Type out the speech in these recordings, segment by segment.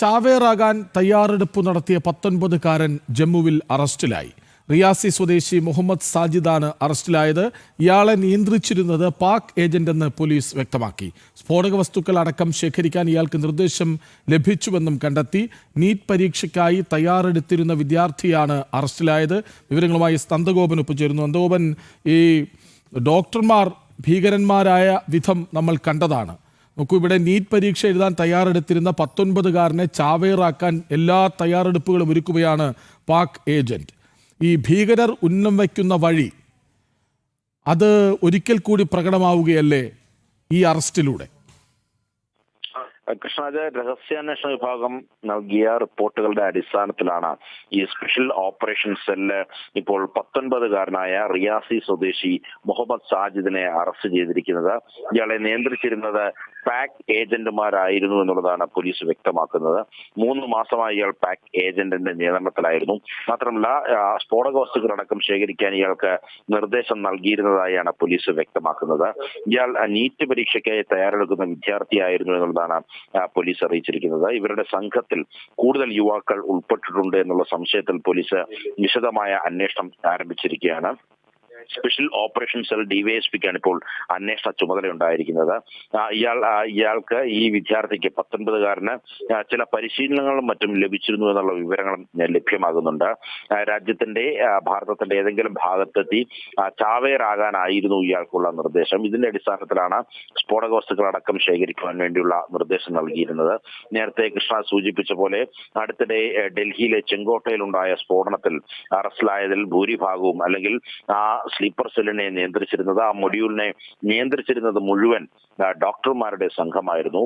ചാവേറാകാൻ തയ്യാറെടുപ്പ് നടത്തിയ 19-കാരൻ ജമ്മുവിൽ അറസ്റ്റിലായി. റിയാസി സ്വദേശി മുഹമ്മദ് സാജിദാണ് അറസ്റ്റിലായത്. ഇയാളെ നിയന്ത്രിച്ചിരുന്നത് പാക് ഏജന്റെന്ന് പോലീസ് വ്യക്തമാക്കി. സ്ഫോടക വസ്തുക്കൾ അടക്കം ശേഖരിക്കാൻ ഇയാൾക്ക് നിർദ്ദേശം ലഭിച്ചുവെന്നും കണ്ടെത്തി. നീറ്റ് പരീക്ഷയ്ക്കായി തയ്യാറെടുത്തിരുന്ന വിദ്യാർത്ഥിയാണ് അറസ്റ്റിലായത്. വിവരങ്ങളുമായി നന്ദഗോപൻ ഒപ്പുചേരുന്നു. നന്ദഗോപൻ, ഈ ഡോക്ടർമാർ ഭീകരന്മാരായ വിധം നമ്മൾ കണ്ടതാണ്. നോക്കൂ, ഇവിടെ നീറ്റ് പരീക്ഷ എഴുതാൻ തയ്യാറെടുത്തിരുന്ന 19-കാരനെ ചാവേറാക്കാൻ എല്ലാ തയ്യാറെടുപ്പുകളും ഒരുക്കുകയാണ് പാക് ഏജന്റ്. ഈ ഭീകരർ ഉന്നം വയ്ക്കുന്ന വഴി അത് ഒരിക്കൽ കൂടി പ്രകടമാവുകയല്ലേ ഈ അറസ്റ്റിലൂടെ? കൃഷ്ണരാജ, രഹസ്യാന്വേഷണ വിഭാഗം നൽകിയ റിപ്പോർട്ടുകളുടെ അടിസ്ഥാനത്തിലാണ് ഈ സ്പെഷ്യൽ ഓപ്പറേഷൻ സെല്ല് ഇപ്പോൾ 19-കാരനായ റിയാസി സ്വദേശി മുഹമ്മദ് സാജിദിനെ അറസ്റ്റ് ചെയ്തിരിക്കുന്നത്. ഇയാളെ നിയന്ത്രിച്ചിരുന്നത് പാക് ഏജന്റുമാരായിരുന്നു എന്നുള്ളതാണ് പോലീസ് വ്യക്തമാക്കുന്നത്. 3 മാസമായി ഇയാൾ പാക് ഏജന്റിന്റെ നിയന്ത്രണത്തിലായിരുന്നു. മാത്രമല്ല, സ്ഫോടക വസ്തുക്കളടക്കം ശേഖരിക്കാൻ ഇയാൾക്ക് നിർദ്ദേശം നൽകിയിരുന്നതായാണ് പോലീസ് വ്യക്തമാക്കുന്നത്. ഇയാൾ നീറ്റ് പരീക്ഷയ്ക്കായി തയ്യാറെടുക്കുന്ന വിദ്യാർത്ഥിയായിരുന്നു എന്നുള്ളതാണ് പോലീസ് അറിയിച്ചിരിക്കുന്നത്. ഇവരുടെ സംഘത്തിൽ കൂടുതൽ യുവാക്കൾ ഉൾപ്പെട്ടിട്ടുണ്ട് എന്നുള്ള സംശയത്തിൽ പോലീസ് വിശദമായ അന്വേഷണം ആരംഭിച്ചിരിക്കുകയാണ്. സ്പെഷ്യൽ ഓപ്പറേഷൻ സെൽ ഡിവൈഎസ്പിക്കാണ് ഇപ്പോൾ അന്വേഷണ ചുമതല ഉണ്ടായിരിക്കുന്നത്. ഇയാൾക്ക് ഈ വിദ്യാർത്ഥിക്ക് 19-കാരന് ചില പരിശീലനങ്ങളും മറ്റും ലഭിച്ചിരുന്നു എന്നുള്ള വിവരങ്ങളും ലഭ്യമാകുന്നുണ്ട്. ഭാരതത്തിന്റെ ഏതെങ്കിലും ഭാഗത്തെത്തി ചാവേറാകാനായിരുന്നു ഇയാൾക്കുള്ള നിർദ്ദേശം. ഇതിന്റെ അടിസ്ഥാനത്തിലാണ് സ്ഫോടക വസ്തുക്കളടക്കം ശേഖരിക്കുവാൻ വേണ്ടിയുള്ള നിർദ്ദേശം നൽകിയിരുന്നത്. നേരത്തെ കൃഷ്ണ സൂചിപ്പിച്ച പോലെ അടുത്തിടെ ഡൽഹിയിലെ ചെങ്കോട്ടയിലുണ്ടായ സ്ഫോടനത്തിൽ അറസ്റ്റിലായതിൽ ഭൂരിഭാഗവും, അല്ലെങ്കിൽ സ്ലീപ്പർ സെല്ലിനെ നിയന്ത്രിച്ചിരുന്നത്, ആ മൊഡ്യൂളിനെ നിയന്ത്രിച്ചിരുന്നത് മുഴുവൻ ഡോക്ടർമാരുടെ സംഘമായിരുന്നു.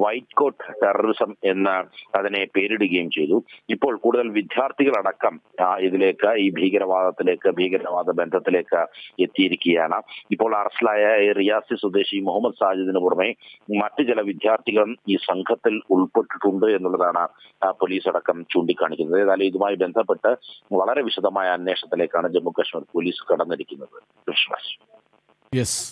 വൈറ്റ് കോട്ട് ടെററിസം എന്ന് അതിനെ പേരിടുകയും ചെയ്തു. ഇപ്പോൾ കൂടുതൽ വിദ്യാർത്ഥികളടക്കം ഇതിലേക്ക്, ഈ ഭീകരവാദ ബന്ധത്തിലേക്ക് എത്തിയിരിക്കുകയാണ്. ഇപ്പോൾ അറസ്റ്റിലായ റിയാസി സ്വദേശി മുഹമ്മദ് സാജിദിന് പുറമെ മറ്റു ചില വിദ്യാർത്ഥികളും ഈ സംഘത്തിൽ ഉൾപ്പെട്ടിട്ടുണ്ട് എന്നുള്ളതാണ് പോലീസ് അടക്കം ചൂണ്ടിക്കാണിക്കുന്നത്. ഏതായാലും ഇതുമായി ബന്ധപ്പെട്ട് വളരെ വിശദമായ അന്വേഷണത്തിലേക്കാണ് ജമ്മു കാശ്മീർ പോലീസ് കടന്നിരിക്കുന്നത്. യെസ്.